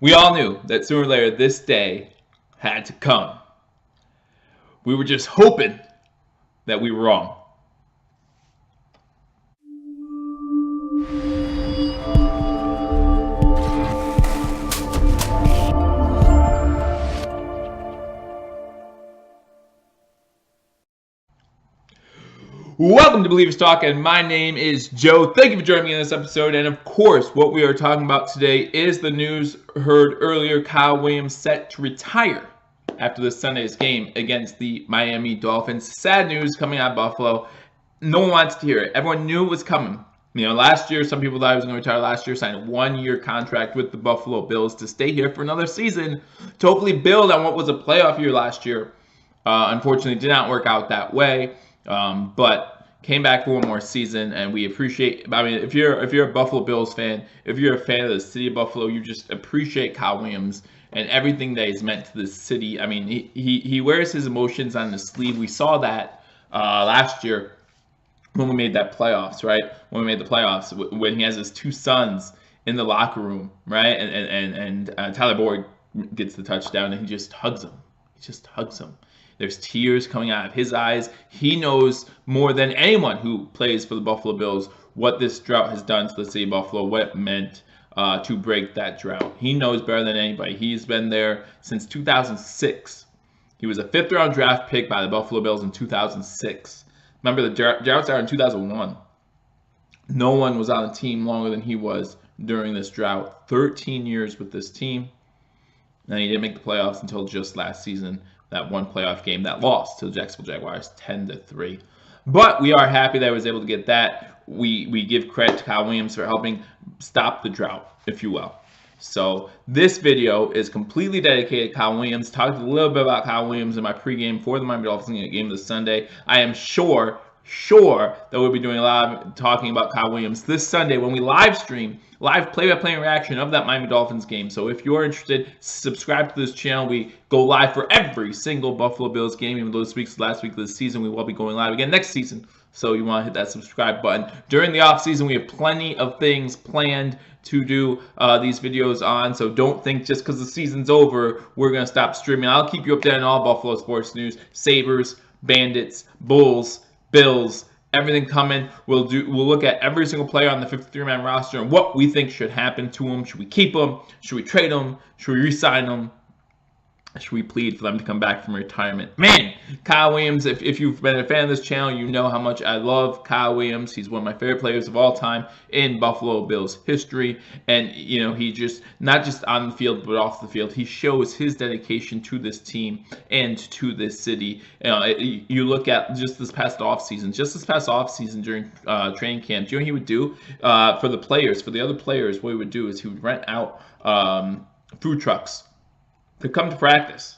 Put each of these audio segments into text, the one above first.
We all knew that sooner or later this day had to come. We were just hoping that we were wrong. Welcome to Believers Talk, and my name is Joe. Thank you for joining me in this episode. And of course, what we are talking about today is the news heard earlier. Kyle Williams set to retire after this Sunday's game against the Miami Dolphins. Sad news coming out of Buffalo. No one wants to hear it. Everyone knew it was coming. Last year, some people thought he was going to retire last year, signed a one-year contract with the Buffalo Bills to stay here for another season to hopefully build on what was a playoff year last year. Unfortunately, it did not work out that way. But came back for one more season, and we appreciate. If you're a Buffalo Bills fan, if you're a fan of the city of Buffalo, you just appreciate Kyle Williams and everything that he's meant to the city. He wears his emotions on his sleeve. We saw that last year when we made that playoffs, right? When we made the playoffs, when he has his two sons in the locker room, right? And Tyler Boyd gets the touchdown, and he just hugs him. He just hugs him. There's tears coming out of his eyes. He knows more than anyone who plays for the Buffalo Bills what this drought has done to the city of Buffalo, what it meant to break that drought. He knows better than anybody. He's been there since 2006. He was a fifth-round draft pick by the Buffalo Bills in 2006. Remember, the drought started in 2001. No one was on the team longer than he was during this drought. 13 years with this team. And he didn't make the playoffs until just last season. That one playoff game that lost to the Jacksonville Jaguars 10-3. But we are happy that I was able to get that. We give credit to Kyle Williams for helping stop the drought, if you will. So this video is completely dedicated to Kyle Williams. Talked a little bit about Kyle Williams in my pregame for the Miami Dolphins game this Sunday. I am sure that we'll be doing a lot of talking about Kyle Williams this Sunday when we live play-by-play reaction of that Miami Dolphins game. So if you're interested, subscribe to this channel. We go live for every single Buffalo Bills game, even though this week's the last week of the season. We will be going live again next season. So you want to hit that subscribe button. During the offseason, we have plenty of things planned to do these videos on. So don't think just because the season's over, we're going to stop streaming. I'll keep you updated on all Buffalo sports news. Sabres, Bandits, Bulls, Bills, everything coming. We'll look at every single player on the 53-man roster and what we think should happen to them. Should we keep them? Should we trade them? Should we re-sign them? Should we plead for them to come back from retirement? Man, Kyle Williams, if you've been a fan of this channel, you know how much I love Kyle Williams. He's one of my favorite players of all time in Buffalo Bills history. And, he just, not just on the field, but off the field, he shows his dedication to this team and to this city. You look at just this past offseason during training camp, do you know what he would do for the other players? What he would do is he would rent out food trucks to come to practice,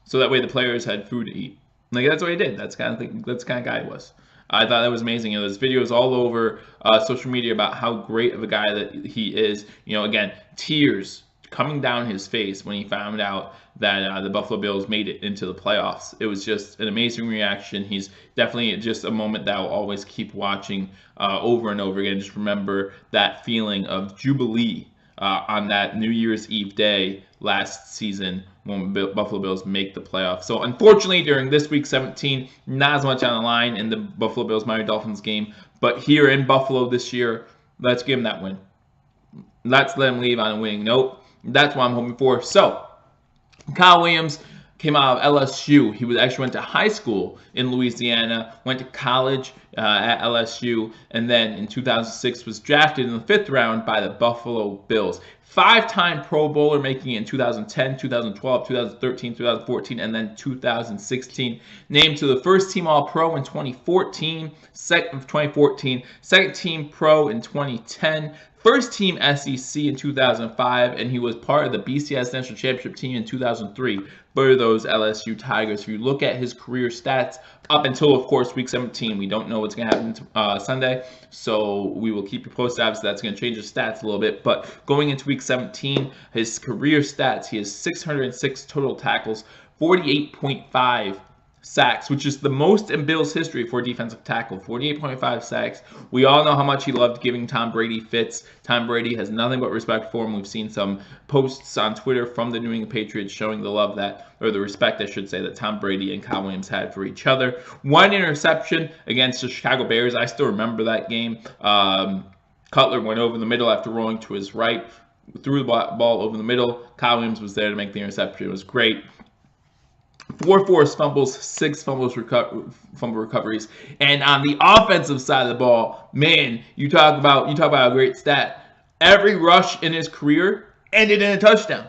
so that way the players had food to eat. That's what he did. That's the kind of guy he was. I thought that was amazing. There's videos all over social media about how great of a guy that he is. Again, tears coming down his face when he found out that the Buffalo Bills made it into the playoffs. It was just an amazing reaction. He's definitely just a moment that I'll always keep watching over and over again. Just remember that feeling of jubilee on that New Year's Eve day last season when Buffalo Bills make the playoffs. So unfortunately, during this week 17, not as much on the line in the Buffalo Bills Miami Dolphins game. But here in Buffalo this year, let's give him that win. Let's let him leave on a winning note. That's what I'm hoping for. So Kyle Williams came out of LSU. He actually went to high school in Louisiana, went to college at LSU, and then in 2006 was drafted in the 5th round by the Buffalo Bills. 5-time Pro Bowler, making it in 2010, 2012, 2013, 2014, and then 2016. Named to the first team All-Pro in 2014, second team Pro in 2010, first team SEC in 2005, and he was part of the BCS National Championship team in 2003 for those LSU Tigers. If you look at his career stats up until, of course, week 17, we don't know what's going to happen Sunday, so we will keep you posted. Obviously, that's going to change his stats a little bit, but going into week 17, his career stats, he has 606 total tackles, 48.5 sacks, which is the most in Bills history for defensive tackle, 48.5 sacks. We all know how much he loved giving Tom Brady fits. Tom Brady has nothing but respect for him. We've seen some posts on Twitter from the New England Patriots showing the love that, or the respect, I should say, that Tom Brady and Kyle Williams had for each other. One interception against the Chicago Bears. I still remember that game. Cutler went over the middle after rolling to his right, threw the ball over the middle. Kyle Williams was there to make the interception. It was great. 4 forced fumbles, 6 fumble recoveries, and on the offensive side of the ball, man, you talk about a great stat. Every rush in his career ended in a touchdown.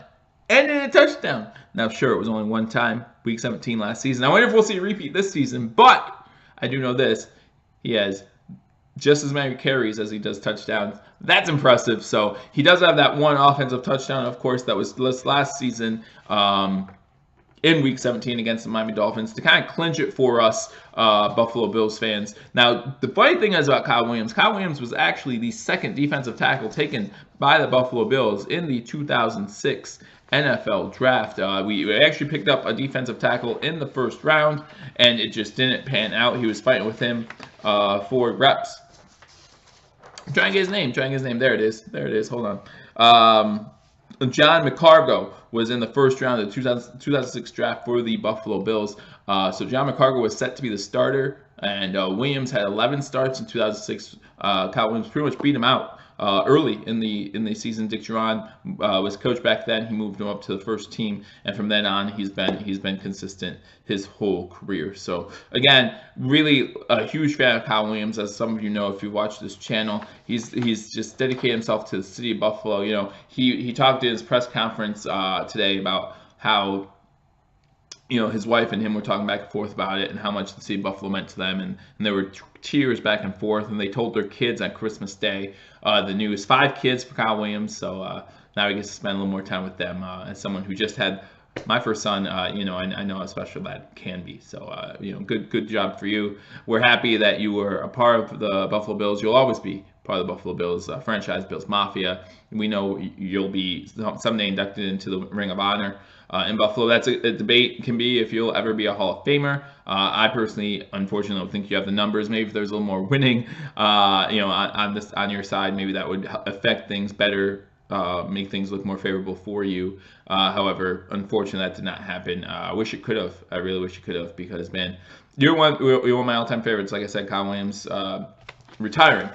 Now, sure, it was only one time, Week 17 last season. I wonder if we'll see a repeat this season, but I do know this: he has just as many carries as he does touchdowns. That's impressive. So he does have that one offensive touchdown, of course, that was this last season. In Week 17 against the Miami Dolphins to kind of clinch it for us Buffalo Bills fans. Now, the funny thing is about Kyle Williams was actually the second defensive tackle taken by the Buffalo Bills in the 2006 NFL draft. We actually picked up a defensive tackle in the first round, and it just didn't pan out. He was fighting with him for reps. I'm trying to get his name. There it is. Hold on. John McCargo was in the first round of the 2006 draft for the Buffalo Bills. So John McCargo was set to be the starter, and Williams had 11 starts in 2006. Kyle Williams pretty much beat him out early in the season. Dick Duran was coach back then. He moved him up to the first team, and from then on, he's been consistent his whole career. So again, really a huge fan of Kyle Williams, as some of you know if you watch this channel. He's just dedicated himself to the city of Buffalo. You know, he talked in his press conference today about how, you know, his wife and him were talking back and forth about it and how much the city of Buffalo meant to them, and there were tears back and forth, and they told their kids on Christmas Day the news. 5 kids for Kyle Williams, so now he gets to spend a little more time with them. As someone who just had my first son, you know, I know how special that can be. So, you know, good job for you. We're happy that you were a part of the Buffalo Bills. You'll always be part of the Buffalo Bills franchise, Bills Mafia. We know you'll be someday inducted into the Ring of Honor in Buffalo. That's a debate can be if you'll ever be a Hall of Famer. I personally, unfortunately, don't think you have the numbers. Maybe if there's a little more winning, you know, on your side, maybe that would affect things better, make things look more favorable for you. However, unfortunately, that did not happen. I wish it could have. I really wish it could have, because, man, you're one of my all-time favorites. Like I said, Kyle Williams retiring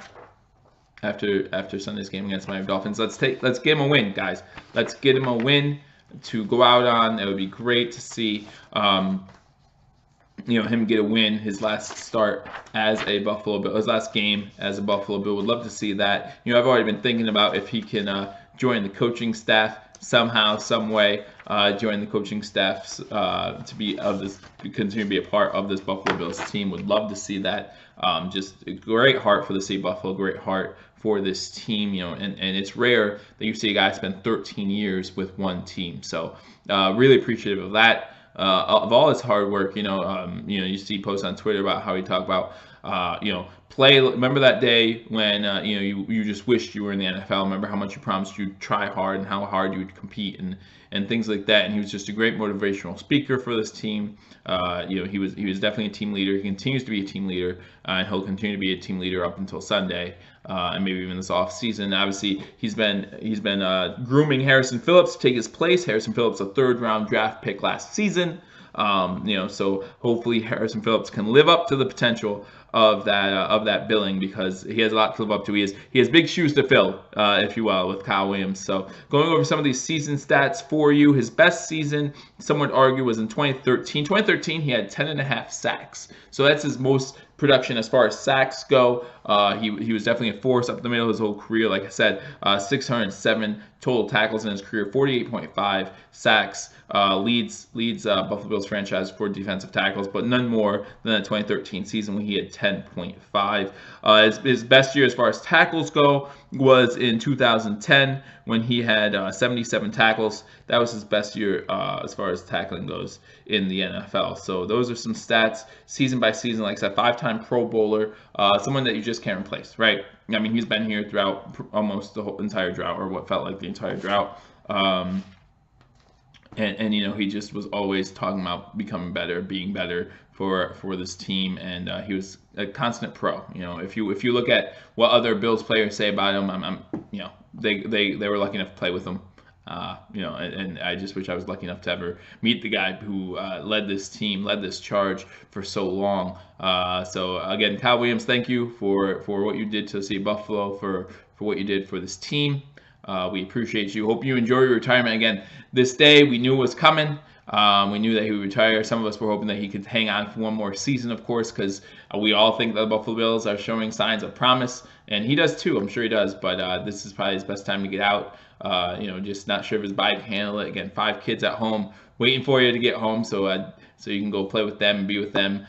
after Sunday's game against Miami Dolphins. Let's get him a win, guys. Let's get him a win to go out on. It would be great to see, you know, him get a win. His last start as a Buffalo Bill, his last game as a Buffalo Bill. Would love to see that. You know, I've already been thinking about if he can join the coaching staff somehow, some way. Join the coaching staff to continue to be a part of this Buffalo Bills team. Would love to see that. Just a great heart for the city of Buffalo, great heart for this team, you know, and it's rare that you see a guy spend 13 years with one team. So really appreciative of that, of all his hard work. You know, you see posts on Twitter about how he talked about, you know, remember that day when, you know, you just wished you were in the NFL. Remember how much you promised you'd try hard and how hard you would compete and things like that. And he was just a great motivational speaker for this team. You know, he was definitely a team leader. He continues to be a team leader, and he'll continue to be a team leader up until Sunday, and maybe even this off season. Obviously, he's been grooming Harrison Phillips to take his place. Harrison Phillips, a 3rd round draft pick last season. You know, so hopefully Harrison Phillips can live up to the potential of that billing, because he has a lot to live up to. He has big shoes to fill, if you will, with Kyle Williams. So going over some of these season stats for you. His best season, some would argue, was in 2013. 2013, he had 10.5 sacks. So that's his most production as far as sacks go. He was definitely a force up the middle of his whole career. Like I said, 607 total tackles in his career, 48.5 sacks. Leads Buffalo Bills franchise for defensive tackles, but none more than the 2013 season when he had 10.5. His best year as far as tackles go was in 2010 when he had 77 tackles. That was his best year as far as tackling goes in the NFL. So those are some stats season by season. Like I said, 5-time Pro Bowler, someone that you just can't replace, right? I mean, he's been here throughout almost the whole entire drought, or what felt like the entire drought. And you know, he just was always talking about becoming better, being better for this team, and he was a constant pro. You know, if you look at what other Bills players say about him, I'm you know, they were lucky enough to play with him. You know, and I just wish I was lucky enough to ever meet the guy who led this team, led this charge for so long. So again, Kyle Williams, thank you for what you did to the city of Buffalo, for what you did for this team. We appreciate you. Hope you enjoy your retirement. Again, this day we knew was coming. We knew that he would retire. Some of us were hoping that he could hang on for one more season, of course, because we all think that the Buffalo Bills are showing signs of promise, and he does too. I'm sure he does, but this is probably his best time to get out. You know, just not sure if his body can handle it. Again, 5 kids at home waiting for you to get home, so you can go play with them and be with them.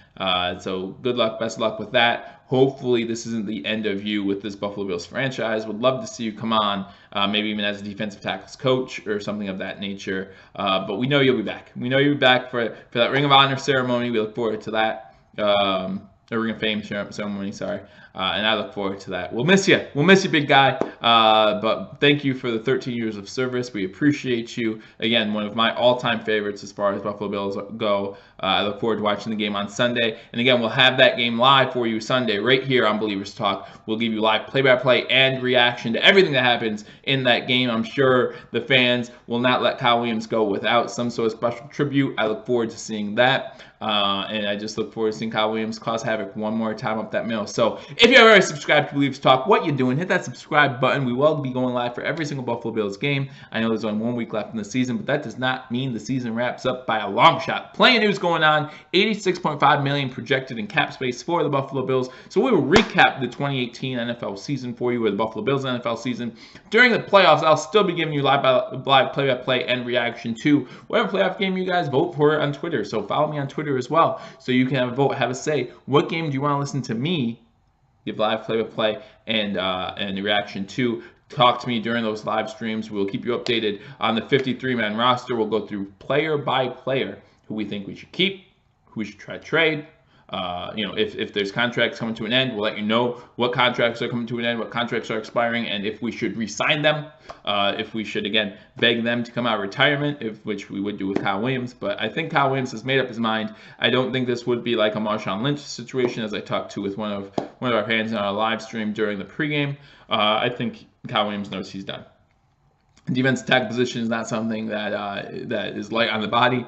So good luck, best of luck with that. Hopefully this isn't the end of you with this Buffalo Bills franchise. Would love to see you come on, maybe even as a defensive tackles coach or something of that nature. But we know you'll be back. We know you'll be back for that Ring of Honor ceremony. We look forward to that. The Ring of Fame ceremony, sorry. And I look forward to that. We'll miss you. We'll miss you, big guy. But thank you for the 13 years of service. We appreciate you. Again, one of my all-time favorites as far as Buffalo Bills go. I look forward to watching the game on Sunday. And again, we'll have that game live for you Sunday right here on Believers Talk. We'll give you live play-by-play and reaction to everything that happens in that game. I'm sure the fans will not let Kyle Williams go without some sort of special tribute. I look forward to seeing that. And I just look forward to seeing Kyle Williams cause havoc one more time up that middle. So if you haven't already subscribed to Believers Talk, what you doing? Hit that subscribe button. We will be going live for every single Buffalo Bills game. I know there's only 1 week left in the season, but that does not mean the season wraps up by a long shot. Plenty of news going on. $86.5 million projected in cap space for the Buffalo Bills. So we will recap the 2018 NFL season for you, or the Buffalo Bills NFL season. During the playoffs, I'll still be giving you live play-by-play and reaction to whatever playoff game you guys vote for on Twitter. So follow me on Twitter as well, so you can have a vote, have a say. What game do you want to listen to me give live play-by-play and the reaction to? Talk to me during those live streams. We'll keep you updated on the 53-man roster. We'll go through player by player who we think we should keep, who we should try to trade. You know, if there's contracts coming to an end, we'll let you know what contracts are coming to an end, what contracts are expiring, and if we should re-sign them, if we should, again, beg them to come out of retirement, which we would do with Kyle Williams. But I think Kyle Williams has made up his mind. I don't think this would be like a Marshawn Lynch situation, as I talked to with one of our fans on our live stream during the pregame. I think Kyle Williams knows he's done. Defensive tackle position is not something that is light on the body.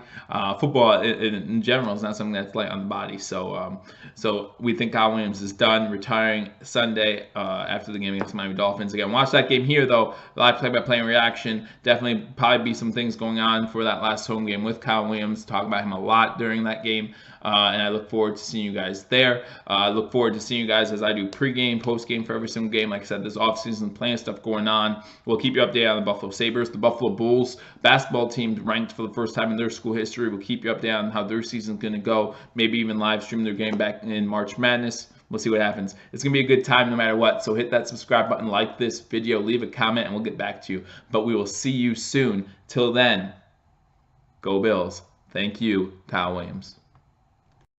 Football in general is not something that's light on the body. So we think Kyle Williams is done, retiring Sunday after the game against the Miami Dolphins. Again, watch that game here, though. Live play-by-play and reaction. Definitely probably be some things going on for that last home game with Kyle Williams. Talk about him a lot during that game. And I look forward to seeing you guys there. I look forward to seeing you guys as I do pregame, postgame for every single game. Like I said, there's offseason plenty of stuff going on. We'll keep you updated on the Buffalo Sabres. The Buffalo Bulls basketball team ranked for the first time in their school history. We'll keep you updated on how their season's going to go. Maybe even live stream their game back in March Madness. We'll see what happens. It's going to be a good time no matter what. So hit that subscribe button, like this video, leave a comment, and we'll get back to you. But we will see you soon. Till then, go Bills. Thank you, Kyle Williams.